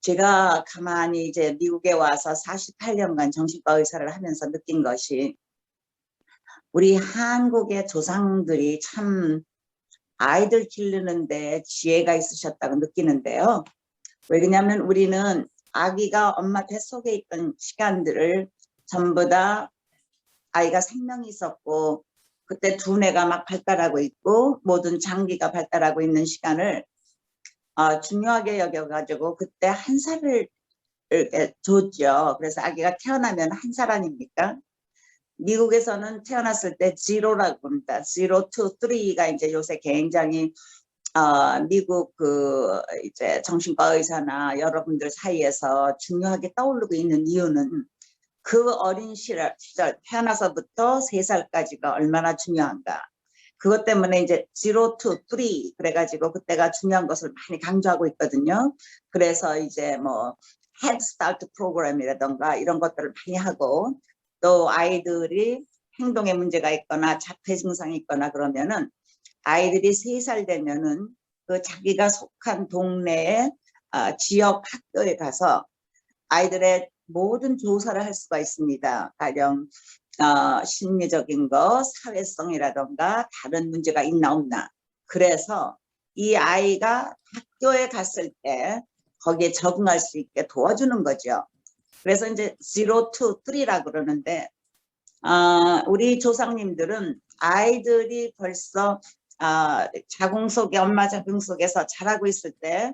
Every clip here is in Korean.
제가 가만히 이제 미국에 와서 48년간 정신과 의사를 하면서 느낀 것이 우리 한국의 조상들이 참 아이들 기르는데 지혜가 있으셨다고 느끼는데요. 왜냐하면 우리는 아기가 엄마 뱃속에 있던 시간들을 전부 다 아이가 생명이 있었고 그때 두뇌가 막 발달하고 있고 모든 장기가 발달하고 있는 시간을 중요하게 여겨가지고 그때 한 살을 이렇게 줬죠. 그래서 아기가 태어나면 한 살 아닙니까? 미국에서는 태어났을 때 제로라고 합니다. 0 to 3가 이제 요새 굉장히 미국 그 이제 정신과 의사나 여러분들 사이에서 중요하게 떠오르고 있는 이유는 그 어린 시절 태어나서부터 3살까지가 얼마나 중요한가. 그것 때문에 이제 0 to 3 그래가지고 그때가 중요한 것을 많이 강조하고 있거든요. 그래서 이제 뭐 Head Start 프로그램이라던가 이런 것들을 많이 하고 또 아이들이 행동에 문제가 있거나 자폐 증상이 있거나 그러면은 아이들이 3살 되면은 그 자기가 속한 동네의 지역 학교에 가서 아이들의 모든 조사를 할 수가 있습니다. 가령 심리적인 거, 사회성이라던가 다른 문제가 있나 없나. 그래서 이 아이가 학교에 갔을 때 거기에 적응할 수 있게 도와주는 거죠. 그래서 이제 0 to 3라 그러는데 우리 조상님들은 아이들이 벌써 자궁 속에 엄마 자궁 속에서 자라고 있을 때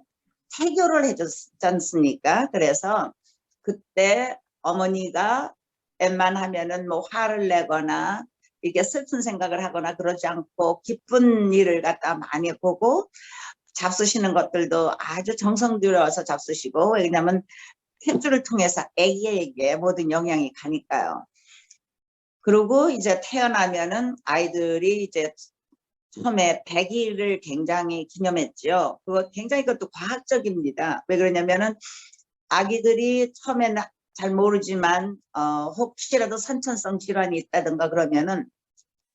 태교를 해줬지 않습니까? 그래서 그때 어머니가 웬만하면은 뭐 화를 내거나 이게 슬픈 생각을 하거나 그러지 않고 기쁜 일을 갖다 많이 보고 잡수시는 것들도 아주 정성 들여서 잡수시고 왜냐하면 탯줄을 통해서 애기에게 모든 영향이 가니까요. 그리고 이제 태어나면은 아이들이 이제 처음에 100일을 굉장히 기념했죠. 그거 굉장히 그것도 과학적입니다. 왜 그러냐면은 아기들이 처음에는 잘 모르지만 혹시라도 선천성 질환이 있다든가 그러면은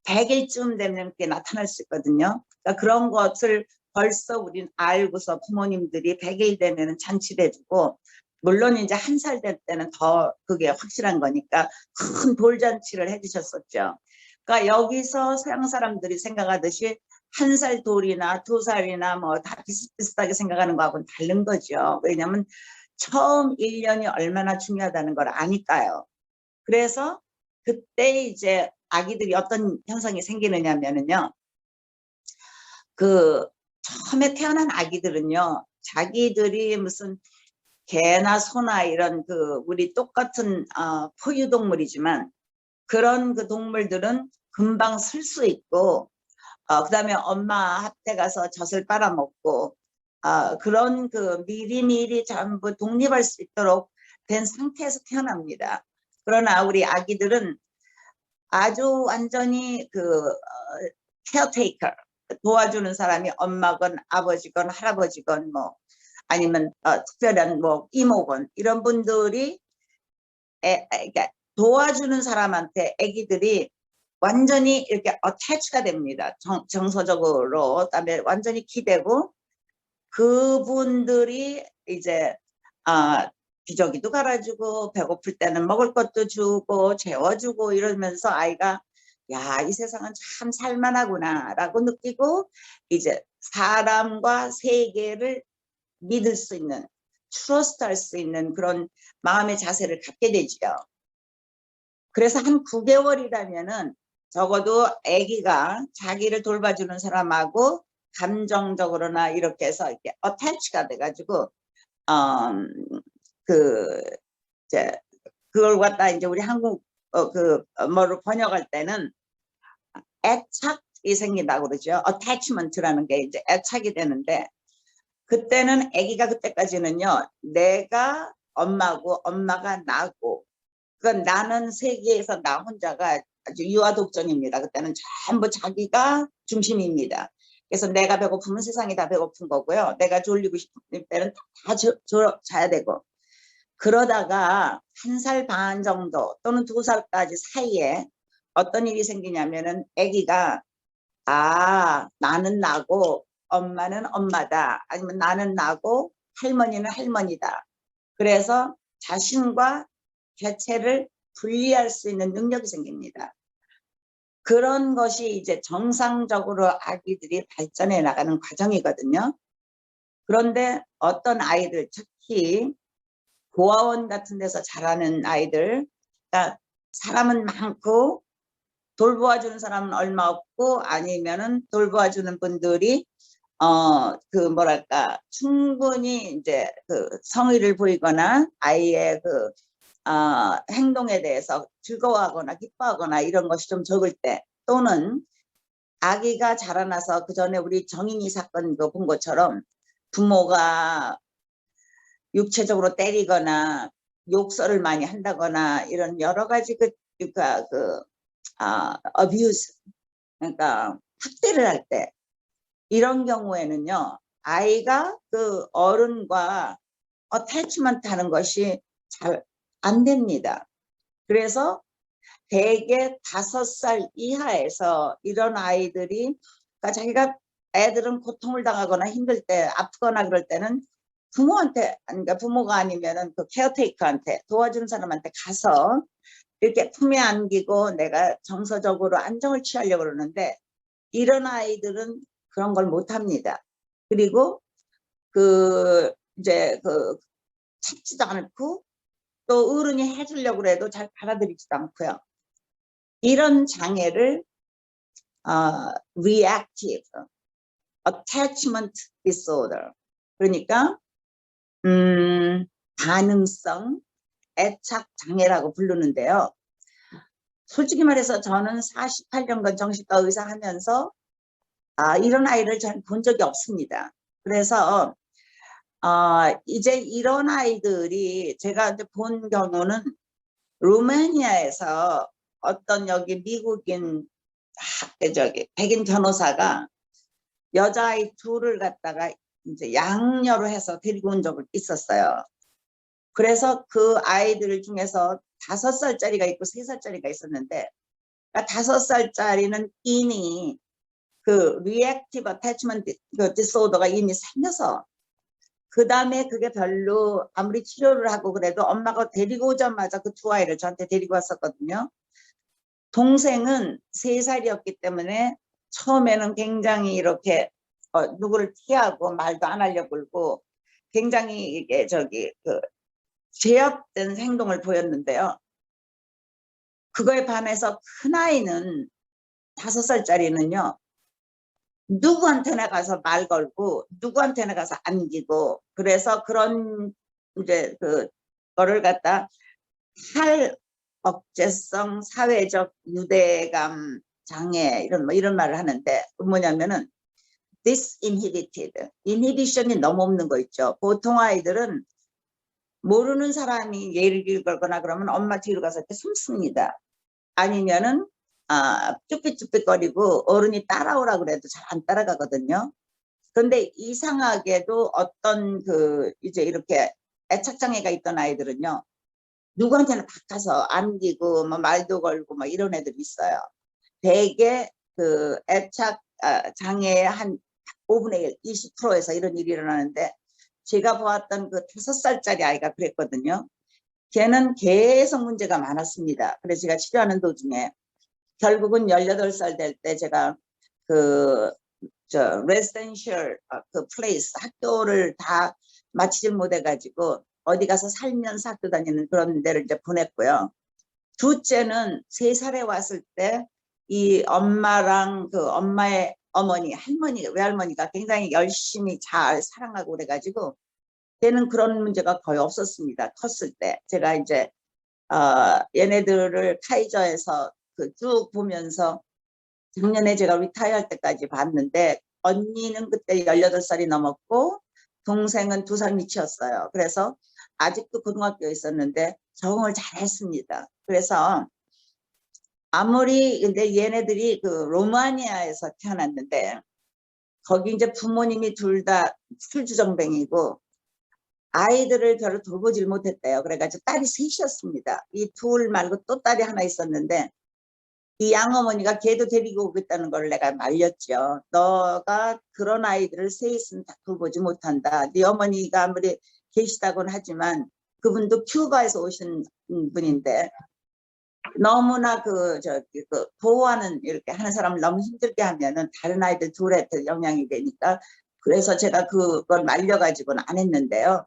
100일쯤 되면 게 나타날 수 있거든요. 그러니까 그런 것을 벌써 우린 알고서 부모님들이 100일 되면 잔치를 해주고 물론 이제 한 살 될 때는 더 그게 확실한 거니까 큰 돌잔치를 해주셨었죠. 그러니까 여기서 서양 사람들이 생각하듯이 1살 돌이나 2살이나 뭐 다 비슷비슷하게 생각하는 거하고는 다른 거죠. 왜냐하면 처음 1년이 얼마나 중요하다는 걸 아니까요. 그래서 그때 이제 아기들이 어떤 현상이 생기느냐면요. 그 처음에 태어난 아기들은요. 자기들이 무슨 개나 소나 이런 그 우리 똑같은 포유동물이지만 그런 그 동물들은 금방 쓸 수 있고 그다음에 엄마 밭에 가서 젖을 빨아먹고 그런 그 미리미리 전부 독립할 수 있도록 된 상태에서 태어납니다. 그러나 우리 아기들은 아주 완전히 그 케어테이커 도와주는 사람이 엄마건 아버지건 할아버지건 뭐 아니면 특별한 뭐 이모건 이런 분들이 그러니까 도와주는 사람한테 아기들이 완전히 이렇게 어태치가 됩니다. 정서적으로 그다음에 완전히 기대고 그분들이 이제 기저귀도 갈아주고 배고플 때는 먹을 것도 주고 재워주고 이러면서 아이가 야, 이 세상은 참 살만하구나 라고 느끼고 이제 사람과 세계를 믿을 수 있는 트러스트 할 수 있는 그런 마음의 자세를 갖게 되지요. 그래서 한 9개월이라면은 적어도 아기가 자기를 돌봐주는 사람하고 감정적으로나 이렇게 해서 이렇게 어태치가 돼가지고 그 이제 그걸 갖다 이제 우리 한국 뭐로 번역할 때는 애착이 생긴다고 그러죠. attachment라는 게 이제 애착이 되는데 그때는 아기가 그때까지는요. 내가 엄마고 엄마가 나고 그건 나는 세계에서 나 혼자가 아주 유아독전입니다. 그때는 전부 자기가 중심입니다. 그래서 내가 배고프면 세상이 다 배고픈 거고요. 내가 졸리고 싶을 때는 다 자야 되고 그러다가 1살 반 정도 또는 2살까지 사이에 어떤 일이 생기냐면은 아기가 나는 나고 엄마는 엄마다 아니면 나는 나고 할머니는 할머니다. 그래서 자신과 개체를 분리할 수 있는 능력이 생깁니다. 그런 것이 이제 정상적으로 아기들이 발전해 나가는 과정이거든요. 그런데 어떤 아이들, 특히 고아원 같은 데서 자라는 아이들, 그러니까 사람은 많고 돌보아주는 사람은 얼마 없고, 아니면은 돌보아주는 분들이 뭐랄까 충분히 이제 그 성의를 보이거나 아이의 그 행동에 대해서 즐거워하거나 기뻐하거나 이런 것이 좀 적을 때, 또는 아기가 자라나서 그 전에 우리 정인이 사건 본 것처럼 부모가 육체적으로 때리거나 욕설을 많이 한다거나 이런 여러 가지 그러니까 abuse, 그러니까 학대를 할 때, 이런 경우에는요, 아이가 그 어른과 어태치먼트 하는 것이 잘 안 됩니다. 그래서 대개 5살 이하에서 이런 아이들이, 그러니까 자기가 애들은 고통을 당하거나 힘들 때, 아프거나 그럴 때는 부모한테, 그러니까 부모가 아니면은 그 케어테이커한테, 도와주는 사람한테 가서 이렇게 품에 안기고 내가 정서적으로 안정을 취하려고 그러는데, 이런 아이들은 그런 걸 못합니다. 그리고 이제 참지도 않고, 또 어른이 해주려고 해도 잘 받아들이지도 않고요. 이런 장애를 reactive attachment disorder, 그러니까 반응성 애착 장애라고 부르는데요. 솔직히 말해서 저는 48년간 정신과 의사 하면서 이런 아이를 잘 본 적이 없습니다. 그래서 이제 이런 아이들이 제가 이제 본 경우는 루마니아에서 어떤 여기 미국인 백인 변호사가 여자아이 둘을 갖다가 이제 양녀로 해서 데리고 온 적이 있었어요. 그래서 그 아이들 중에서 5살짜리가 있고 3살짜리가 있었는데, 그러니까 5살짜리는 이미 그 reactive attachment disorder가 이미 생겨서, 그 다음에 그게 별로 아무리 치료를 하고 그래도 엄마가 데리고 오자마자 그 2아이를 저한테 데리고 왔었거든요. 동생은 3살이었기 때문에 처음에는 굉장히 이렇게 누구를 피하고 말도 안 하려고 그러고 굉장히 이게 제압된 행동을 보였는데요. 그거에 반해서 큰아이는 5살짜리는요, 누구한테나 가서 말 걸고 누구한테나 가서 안기고, 그래서 그런 이제 그거를 갖다 탈억제성 사회적 유대감 장애, 이런 말을 하는데, 뭐냐면은 disinhibited, inhibition이 너무 없는 거 있죠. 보통 아이들은 모르는 사람이 예를 걸거나 그러면 엄마 뒤로 가서 이렇게 숨습니다. 아니면은 쭈삣쭈삣거리고 어른이 따라오라 그래도 잘 안 따라가거든요. 그런데 이상하게도 어떤 이제 이렇게 애착장애가 있던 아이들은요, 누구한테나 다 가서 안기고 뭐 말도 걸고 뭐 이런 애들이 있어요. 대개 애착 장애의 한 5분의 1, 20%에서 이런 일이 일어나는데, 제가 보았던 그 5살짜리 아이가 그랬거든요. 걔는 계속 문제가 많았습니다. 그래서 제가 치료하는 도중에 결국은 18살 될 때 제가 레지던셜 플레이스, 학교를 다 마치질 못해가지고 어디 가서 살면서 학교 다니는 그런 데를 이제 보냈고요. 둘째는 3살에 왔을 때 이 엄마랑 엄마의 어머니, 외할머니가 굉장히 열심히 잘 사랑하고 그래가지고 걔는 그런 문제가 거의 없었습니다. 컸을 때 제가 이제 얘네들을 카이저에서 쭉 보면서 작년에 제가 리타이어 할 때까지 봤는데, 언니는 그때 18살이 넘었고 동생은 2살 밑이었어요. 그래서 아직도 고등학교에 있었는데 적응을 잘 했습니다. 그래서 아무리, 근데 얘네들이 로마니아에서 태어났는데 거기 이제 부모님이 둘 다 술주정뱅이고 아이들을 별로 돌보질 못했대요. 그래가지고 딸이 3이었습니다. 이 둘 말고 또 딸이 하나 있었는데, 이 양어머니가 걔도 데리고 오겠다는 걸 내가 말렸죠. 너가 그런 아이들을 세 있으면 다 돌보지 못한다. 네 어머니가 아무리 계시다고는 하지만 그분도 큐바에서 오신 분인데 너무나 그 보호하는 이렇게 하는 사람을 너무 힘들게 하면은 다른 아이들 둘한테 영향이 되니까 그래서 제가 그걸 말려가지고는 안 했는데요.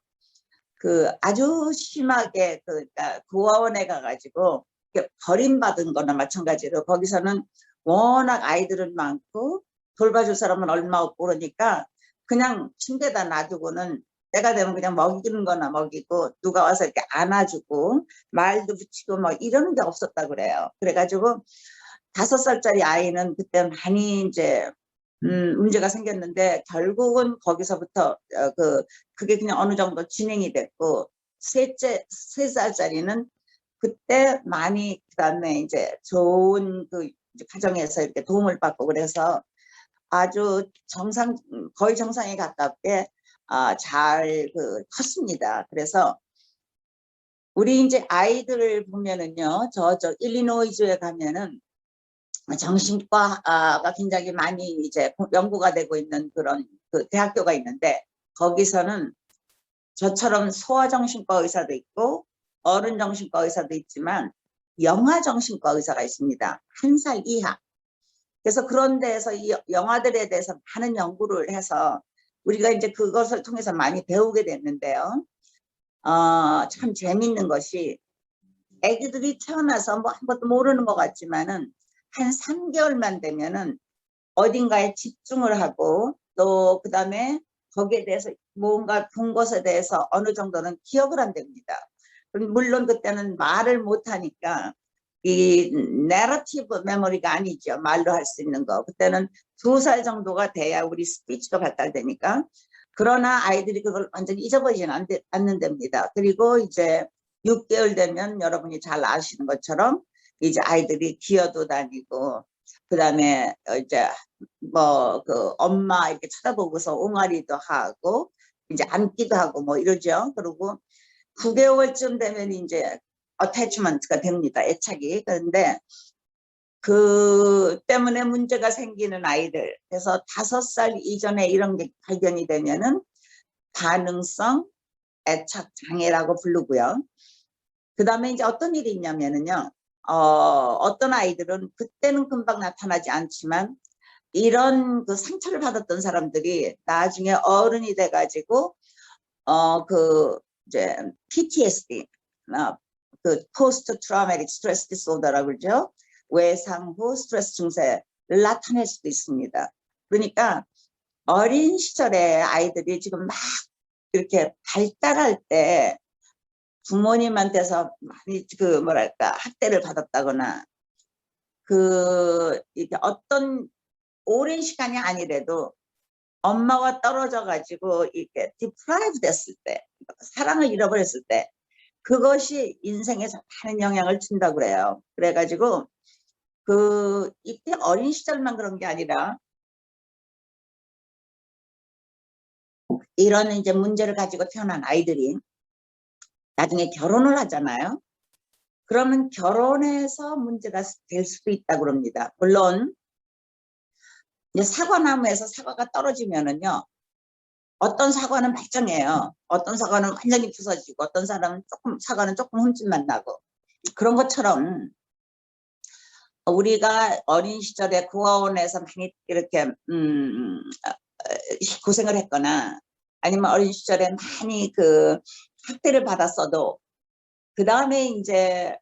그 아주 심하게 그러니까 고아원에 가가지고 버림받은 거나 마찬가지로 거기서는 워낙 아이들은 많고 돌봐줄 사람은 얼마 없고 그러니까 그냥 침대에다 놔두고는 때가 되면 그냥 먹이는 거나 먹이고 누가 와서 이렇게 안아주고 말도 붙이고 뭐 이러는 게 없었다 그래요. 그래가지고 5살짜리 아이는 그때 많이 이제 문제가 생겼는데 결국은 거기서부터 그게 그냥 어느 정도 진행이 됐고 세 살짜리는 그때 많이 그다음에 이제 좋은 그 가정에서 이렇게 도움을 받고 그래서 아주 거의 정상에 가깝게 잘 컸습니다. 그래서 우리 이제 아이들을 보면은요, 저 일리노이주에 가면은 정신과가 굉장히 많이 이제 연구가 되고 있는 그런 그 대학교가 있는데 거기서는 저처럼 소아정신과 의사도 있고 어른정신과 의사도 있지만 영아정신과 의사가 있습니다. 1살 이하. 그래서 그런 데에서 이 영아들에 대해서 많은 연구를 해서 우리가 이제 그것을 통해서 많이 배우게 됐는데요. 참 재밌는 것이 애기들이 태어나서 뭐 아무것도 모르는 것 같지만은 한 3개월만 되면은 어딘가에 집중을 하고 또 그다음에 거기에 대해서 뭔가 본 것에 대해서 어느 정도는 기억을 한답니다. 물론 그때는 말을 못하니까 이 내러티브 메모리가 아니죠. 말로 할 수 있는 거. 그때는 2살 정도가 돼야 우리 스피치도 발달되니까. 그러나 아이들이 그걸 완전히 잊어버리지는 않는답니다. 그리고 이제 6개월 되면 여러분이 잘 아시는 것처럼 이제 아이들이 기어도 다니고 그다음에 이제 뭐 엄마 이렇게 쳐다보고서 옹알이도 하고 이제 앉기도 하고 뭐 이러죠. 그리고 9개월쯤 되면 이제 어태치먼트가 됩니다. 애착이. 그런데 그 때문에 문제가 생기는 아이들, 그래서 5살 이전에 이런 게 발견이 되면은 반응성 애착 장애라고 부르고요. 그 다음에 이제 어떤 일이 있냐면은요, 어떤 아이들은 그때는 금방 나타나지 않지만 이런 그 상처를 받았던 사람들이 나중에 어른이 돼가지고 이제 PTSD, 그 포스트 트라우마틱 스트레스 디소더라고 그러죠. 외상 후 스트레스 증세를 나타낼 수도 있습니다. 그러니까 어린 시절에 아이들이 지금 막 이렇게 발달할 때 부모님한테서 많이 뭐랄까 학대를 받았다거나 이렇게 어떤 오랜 시간이 아니래도 엄마와 떨어져 가지고 이렇게 디프라이브 됐을 때, 사랑을 잃어버렸을 때 그것이 인생에 많은 영향을 준다고 그래요. 그래가지고 이때 어린 시절만 그런 게 아니라 이런 이제 문제를 가지고 태어난 아이들이 나중에 결혼을 하잖아요. 그러면 결혼해서 문제가 될 수도 있다고 그럽니다. 물론 이제 사과나무에서 사과가 떨어지면은요, 어떤 사과는 말짱해요. 어떤 사과는 완전히 부서지고 어떤 사과는 조금 흠집만 나고 그런 것처럼 우리가 어린 시절에 고아원에서 많이 이렇게 고생을 했거나 아니면 어린 시절에 많이 학대를 받았어도 그 다음에 이제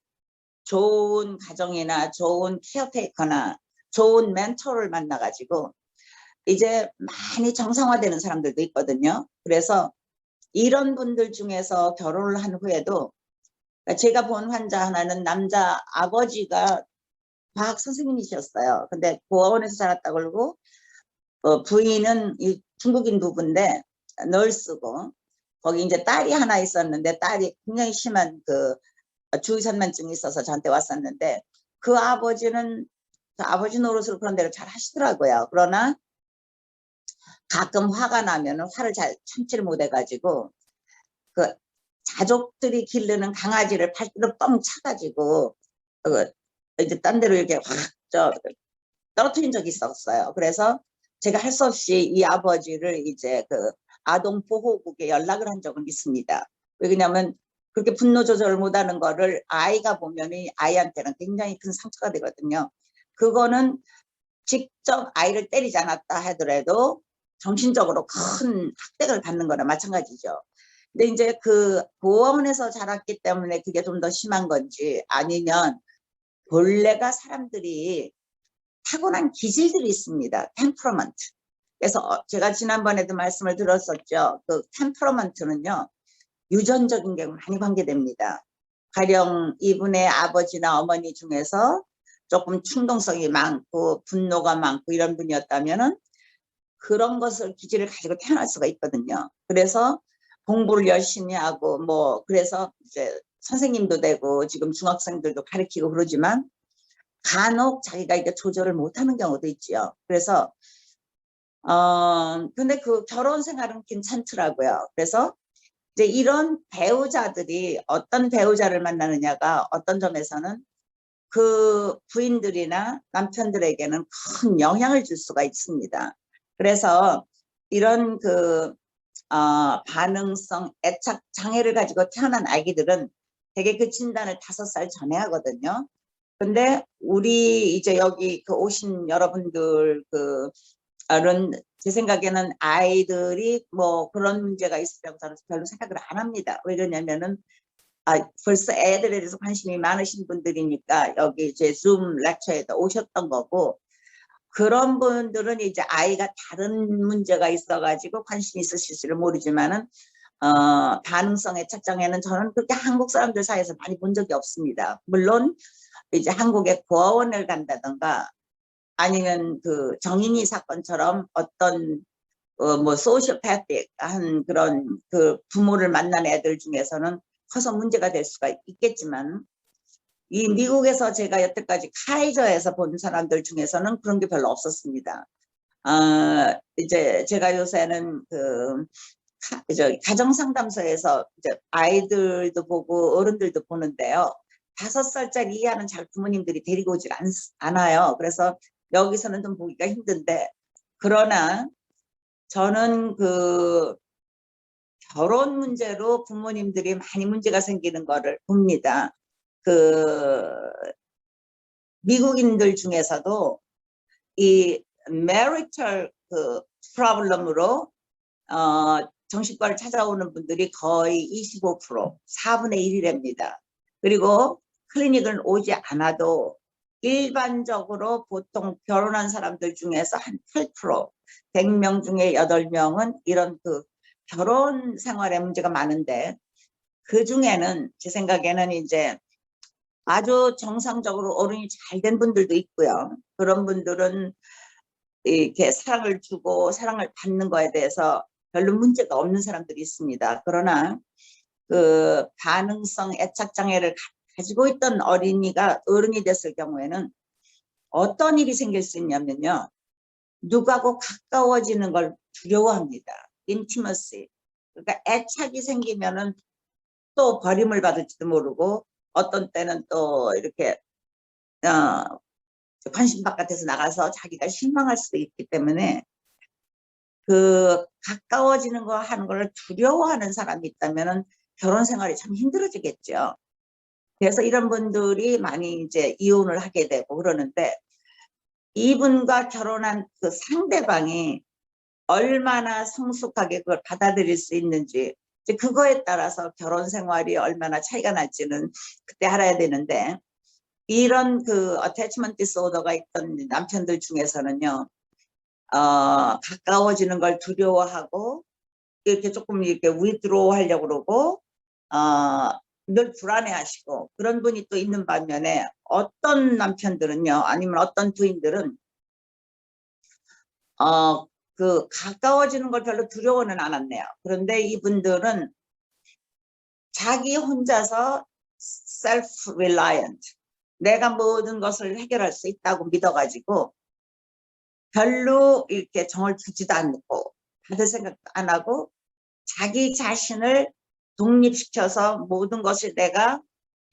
좋은 가정이나 좋은 케어테이커나 좋은 멘토를 만나가지고 이제 많이 정상화되는 사람들도 있거든요. 그래서 이런 분들 중에서 결혼을 한 후에도 제가 본 환자 하나는 남자 아버지가 과학 선생님이셨어요. 근데 고아원에서 자랐다고 그러고 부인은 중국인 부부인데 널스고 거기 이제 딸이 하나 있었는데 딸이 굉장히 심한 주의산만증이 있어서 저한테 왔었는데 그 아버지는 아버지 노릇을 그런 대로 잘 하시더라고요. 그러나 가끔 화가 나면 화를 잘 참지를 못해가지고 가족들이 기르는 강아지를 팔뚝으로 뻥 차가지고 이제 딴 데로 이렇게 확 떨어뜨린 적이 있었어요. 그래서 제가 할 수 없이 이 아버지를 이제 그 아동보호국에 연락을 한 적은 있습니다. 왜냐하면 그렇게 분노 조절을 못하는 거를 아이가 보면은 아이한테는 굉장히 큰 상처가 되거든요. 그거는 직접 아이를 때리지 않았다 하더라도 정신적으로 큰 학대를 받는 거나 마찬가지죠. 근데 이제 그 보호원에서 자랐기 때문에 그게 좀 더 심한 건지 아니면 본래가 사람들이 타고난 기질들이 있습니다. 템퍼러먼트. 그래서 제가 지난번에도 말씀을 드렸었죠. 그 템퍼러먼트는요. 유전적인 게 많이 관계됩니다. 가령 이분의 아버지나 어머니 중에서 조금 충동성이 많고 분노가 많고 이런 분이었다면은 그런 것을 기질을 가지고 태어날 수가 있거든요. 그래서 공부를 열심히 하고 뭐 그래서 이제 선생님도 되고 지금 중학생들도 가르치고 그러지만 간혹 자기가 이게 조절을 못하는 경우도 있죠. 그래서 근데 그 결혼 생활은 괜찮더라고요. 그래서 이제 이런 배우자들이 어떤 배우자를 만나느냐가 어떤 점에서는 그 부인들이나 남편들에게는 큰 영향을 줄 수가 있습니다. 그래서 이런 그 반응성 애착 장애를 가지고 태어난 아기들은 되게 그 진단을 5살 전에 하거든요. 근데 우리 이제 여기 그 오신 여러분들 그런 제 생각에는 아이들이 뭐 그런 문제가 있으라고 저는 별로 생각을 안 합니다. 왜 그러냐면은 벌써 애들에 대해서 관심이 많으신 분들이니까 여기 이제 줌 렉처에도 오셨던 거고 그런 분들은 이제 아이가 다른 문제가 있어가지고 관심이 있으실지를 모르지만은 반응성 애착장애는 저는 그렇게 한국 사람들 사이에서 많이 본 적이 없습니다. 물론 이제 한국에 고아원을 간다든가 아니면 그 정인이 사건처럼 어떤 뭐 소시오패틱한 그런 그 부모를 만난 애들 중에서는 커서 문제가 될 수가 있겠지만 이 미국에서 제가 여태까지 카이저에서 본 사람들 중에서는 그런 게 별로 없었습니다. 이제 제가 요새는 가정상담소에서 이제 아이들도 보고 어른들도 보는데요. 5살짜리 이하는 잘 부모님들이 데리고 오질 않아요. 그래서 여기서는 좀 보기가 힘든데 그러나 저는 그 결혼 문제로 부모님들이 많이 문제가 생기는 거를 봅니다. 그 미국인들 중에서도 이 marital 그 프로블럼으로 정신과를 찾아오는 분들이 거의 25%, 4분의 1이랍니다. 그리고 클리닉을 오지 않아도 일반적으로 보통 결혼한 사람들 중에서 한 8%, 100명 중에 8명은 이런 그 결혼 생활에 문제가 많은데 그 중에는 제 생각에는 이제 아주 정상적으로 어른이 잘 된 분들도 있고요. 그런 분들은 이렇게 사랑을 주고 사랑을 받는 거에 대해서 별로 문제가 없는 사람들이 있습니다. 그러나 그 반응성 애착 장애를 가지고 있던 어린이가 어른이 됐을 경우에는 어떤 일이 생길 수 있냐면요. 누구하고 가까워지는 걸 두려워합니다. intimacy. 그러니까 애착이 생기면은 또 버림을 받을지도 모르고 어떤 때는 또 이렇게 관심 바깥에서 나가서 자기가 실망할 수도 있기 때문에 그 가까워지는 거 하는 걸 두려워하는 사람이 있다면은 결혼 생활이 참 힘들어지겠죠. 그래서 이런 분들이 많이 이제 이혼을 하게 되고 그러는데 이분과 결혼한 그 상대방이 얼마나 성숙하게 그걸 받아들일 수 있는지 이제 그거에 따라서 결혼 생활이 얼마나 차이가 날지는 그때 알아야 되는데 이런 그 어태치먼트 디스오더가 있던 남편들 중에서는요. 가까워지는 걸 두려워하고 이렇게 조금 이렇게 위드로 하려고 그러고 늘 불안해하시고 그런 분이 또 있는 반면에 어떤 남편들은요 아니면 어떤 부인들은 그 가까워지는 걸 별로 두려워는 않았네요. 그런데 이분들은 자기 혼자서 self-reliant 내가 모든 것을 해결할 수 있다고 믿어가지고 별로 이렇게 정을 두지도 않고 받을 생각도 안 하고 자기 자신을 독립시켜서 모든 것을 내가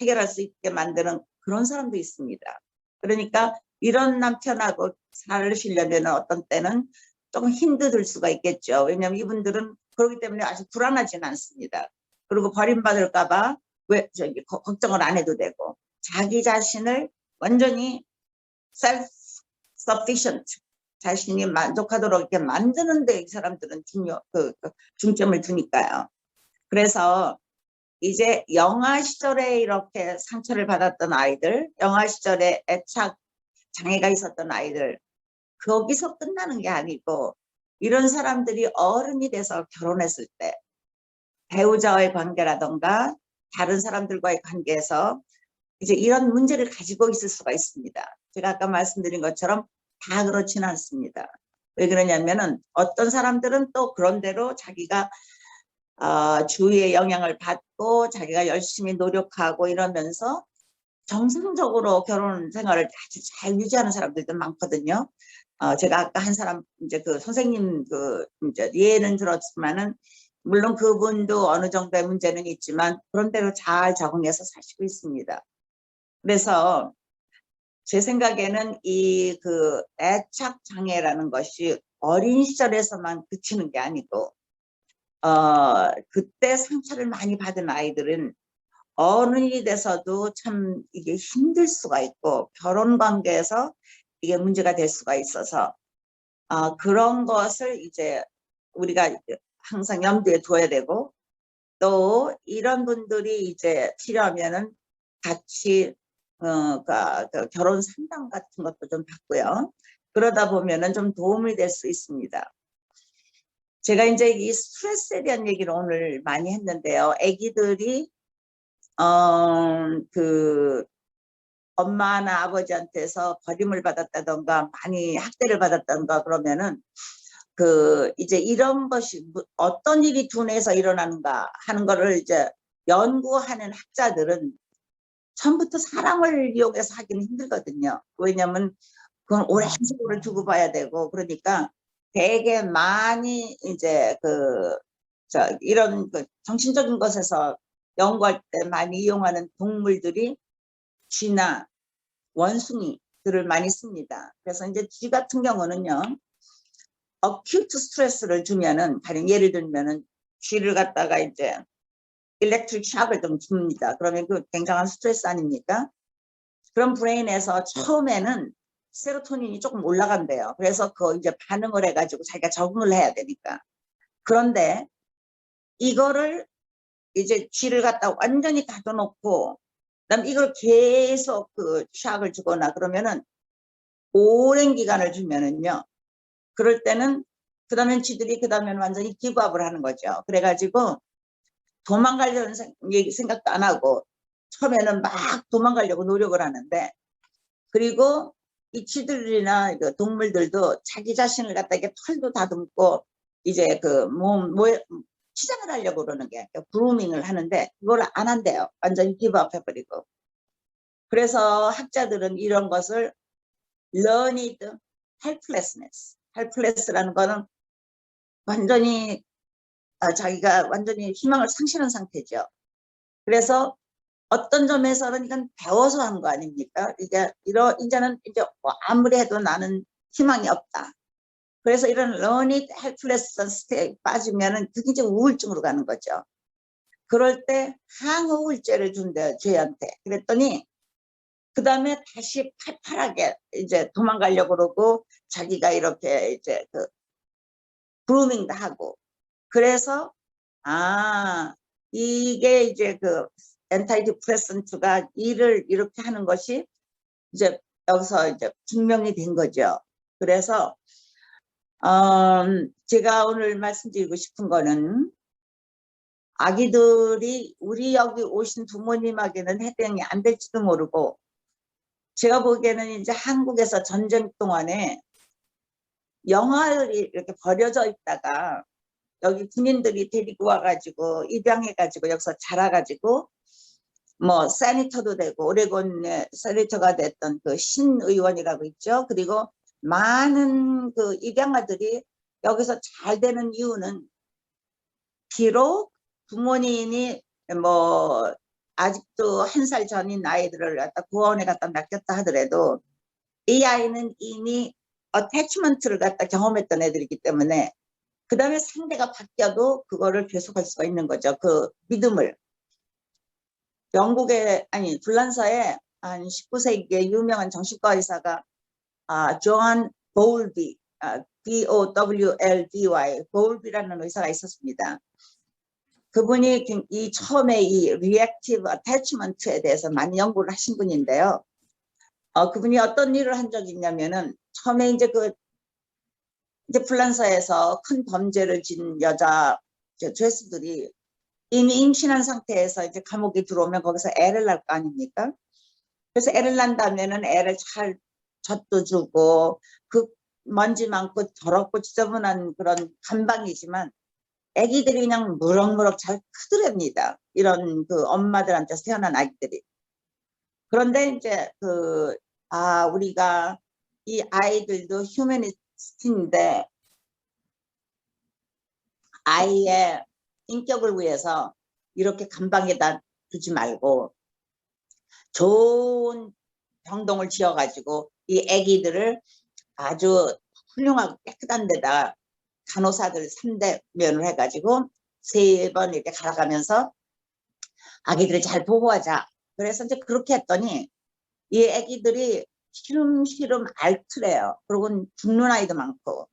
해결할 수 있게 만드는 그런 사람도 있습니다. 그러니까 이런 남편하고 살으시려면 어떤 때는 조금 힘들 수가 있겠죠. 왜냐하면 이분들은 그렇기 때문에 아주 불안하지는 않습니다. 그리고 버림받을까봐 왜 저기 걱정을 안 해도 되고 자기 자신을 완전히 self sufficient 자신이 만족하도록 이렇게 만드는데 이 사람들은 중점을 두니까요. 그래서 이제 영아 시절에 이렇게 상처를 받았던 아이들, 영아 시절에 애착 장애가 있었던 아이들, 거기서 끝나는 게 아니고 이런 사람들이 어른이 돼서 결혼했을 때 배우자와의 관계라던가 다른 사람들과의 관계에서 이제 이런 문제를 가지고 있을 수가 있습니다. 제가 아까 말씀드린 것처럼 다 그렇지는 않습니다. 왜 그러냐면은 어떤 사람들은 또 그런대로 자기가 주위의 영향을 받고 자기가 열심히 노력하고 이러면서 정상적으로 결혼 생활을 아주 잘 유지하는 사람들도 많거든요. 제가 아까 한 사람 이제 그 선생님 이제 예는 들었지만은 물론 그분도 어느 정도의 문제는 있지만 그런 대로 잘 적응해서 사시고 있습니다. 그래서 제 생각에는 이 애착 장애라는 것이 어린 시절에서만 그치는 게 아니고 그때 상처를 많이 받은 아이들은 어른이 돼서도 참 이게 힘들 수가 있고 결혼 관계에서 이게 문제가 될 수가 있어서 그런 것을 이제 우리가 항상 염두에 둬야 되고 또 이런 분들이 이제 필요하면은 같이 결혼 상담 같은 것도 좀 받고요. 그러다 보면은 좀 도움이 될 수 있습니다. 제가 이제 이 스트레스에 대한 얘기를 오늘 많이 했는데요. 아기들이 엄마나 아버지한테서 버림을 받았다던가 많이 학대를 받았다던가 그러면은 이제 이런 것이 어떤 일이 두뇌에서 일어나는가 하는 거를 이제 연구하는 학자들은 처음부터 사람을 이용해서 하기는 힘들거든요. 왜냐하면 그건 오랜 세월을 두고 봐야 되고 그러니까 되게 많이 이제 이런 정신적인 것에서 연구할 때 많이 이용하는 동물들이 쥐나 원숭이들을 많이 씁니다. 그래서 이제 쥐 같은 경우는요, 어큐트 스트레스를 주면은, 가령 예를 들면은 쥐를 갖다가 이제 일렉트릭 샥을 좀 줍니다. 그러면 그 굉장한 스트레스 아닙니까? 그럼 브레인에서 처음에는 세로토닌이 조금 올라간대요. 그래서 이제 반응을 해가지고 자기가 적응을 해야 되니까. 그런데 이거를 이제 쥐를 갖다 완전히 가둬놓고 그다음 이걸 계속 샥을 주거나 그러면은 오랜 기간을 주면은요. 그럴 때는 그다음엔 쥐들이 그다음엔 완전히 기부업을 하는 거죠. 그래가지고 도망가려는 생각도 안 하고 처음에는 막 도망가려고 노력을 하는데 그리고 이 쥐들이나 동물들도 자기 자신을 갖다 이렇게 털도 다듬고 이제 치장을 하려고 그러는 게 그루밍을 하는데 그걸 안 한대요. 완전히 기부업 해버리고. 그래서 학자들은 이런 것을 learned helpless라는 거는 완전히 자기가 완전히 희망을 상실한 상태죠. 그래서 어떤 점에서는 이건 배워서 한 거 아닙니까? 이제는 이제 아무리 해도 나는 희망이 없다. 그래서 이런 learned helpless 스테이에 빠지면은 그게 이제 우울증으로 가는 거죠. 그럴 때 항우울제를 준대요, 쥐한테. 그랬더니 그 다음에 다시 팔팔하게 이제 도망가려고 그러고 자기가 이렇게 이제 그루밍도 하고 그래서 이게 이제 엔타이디프레센트가 일을 이렇게 하는 것이 이제 여기서 이제 증명이 된 거죠. 그래서 제가 오늘 말씀드리고 싶은 거는 아기들이 우리 여기 오신 부모님에게는 해당이 안 될지도 모르고 제가 보기에는 이제 한국에서 전쟁 동안에 영아들이 이렇게 버려져 있다가 여기 군인들이 데리고 와가지고 입양해가지고 여기서 자라가지고 뭐 세니터도 되고 오레곤의 세니터가 됐던 신 의원이라고 있죠. 그리고 많은 입양아들이 여기서 잘 되는 이유는 비록 부모님이 뭐 아직도 1살 전인 아이들을 갖다 구원에 갖다 맡겼다 하더라도 이 아이는 이미 어태치먼트를 갖다 경험했던 애들이기 때문에 그 다음에 상대가 바뀌어도 그거를 계속할 수가 있는 거죠. 그 믿음을. 영국의 아니 불란서의 한 19세기의 유명한 정신과 의사가 조한 보울비, B-O-W-L-B-Y, 보울비라는 의사가 있었습니다. 그분이 이 처음에 이 리액티브 어태치먼트에 대해서 많이 연구를 하신 분인데요. 그분이 어떤 일을 한 적이 있냐면은 처음에 이제 이제 불란서에서 큰 범죄를 진 여자 죄수들이 이미 임신한 상태에서 이제 감옥에 들어오면 거기서 애를 낳을 거 아닙니까? 그래서 애를 낳는다면은 애를 잘 젖도 주고 그 먼지 많고 더럽고 지저분한 그런 감방이지만 애기들이 그냥 무럭무럭 잘 크더랍니다. 이런 그 엄마들한테서 태어난 아기들이. 그런데 이제 우리가 이 아이들도 휴머니스트인데 아이의 인격을 위해서 이렇게 감방에다 두지 말고 좋은 병동을 지어가지고 이 아기들을 아주 훌륭하고 깨끗한 데다 간호사들 3대 면을 해가지고 3번 이렇게 갈아가면서 아기들을 잘 보호하자. 그래서 이제 그렇게 했더니 이 아기들이 시름시름 앓더래요. 그리고 죽는 아이도 많고.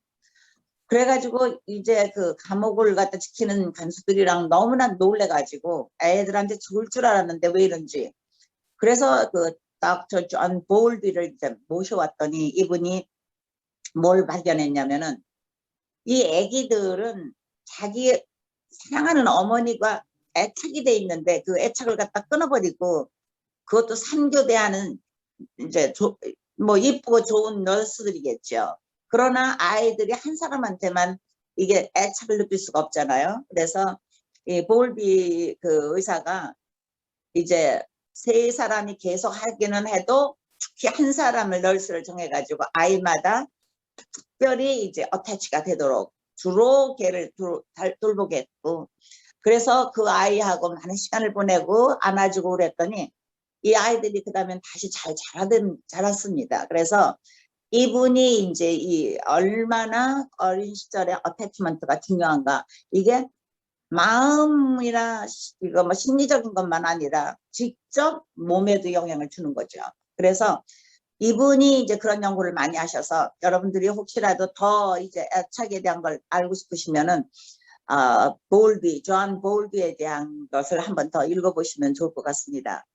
그래가지고 이제 그 감옥을 갖다 지키는 간수들이랑 너무나 놀래가지고 애들한테 죽을 줄 알았는데 왜 이런지. 그래서 그 닥터 존 보울비를 이제 모셔왔더니 이분이 뭘 발견했냐면은 이 아기들은 자기 사랑하는 어머니가 애착이 돼 있는데 그 애착을 갖다 끊어버리고 그것도 산교대하는 이제 뭐 이쁘고 좋은 너스들이겠죠. 그러나 아이들이 한 사람한테만 이게 애착을 느낄 수가 없잖아요. 그래서 이 볼비 그 의사가 이제 3사람이 계속 하기는 해도 특히 한 사람을 널스를 정해가지고 아이마다 특별히 이제 어태치가 되도록 주로 걔를 돌보게 했고, 그래서 그 아이하고 많은 시간을 보내고 안아주고 그랬더니 이 아이들이 그 다음엔 다시 잘 자랐습니다. 그래서 이분이 이제 이 얼마나 어린 시절에 어태치먼트가 중요한가, 이게 마음이나 이거 뭐 심리적인 것만 아니라 직접 몸에도 영향을 주는 거죠. 그래서 이분이 이제 그런 연구를 많이 하셔서 여러분들이 혹시라도 더 이제 애착에 대한 걸 알고 싶으시면은 존 보울비에 대한 것을 한번 더 읽어보시면 좋을 것 같습니다.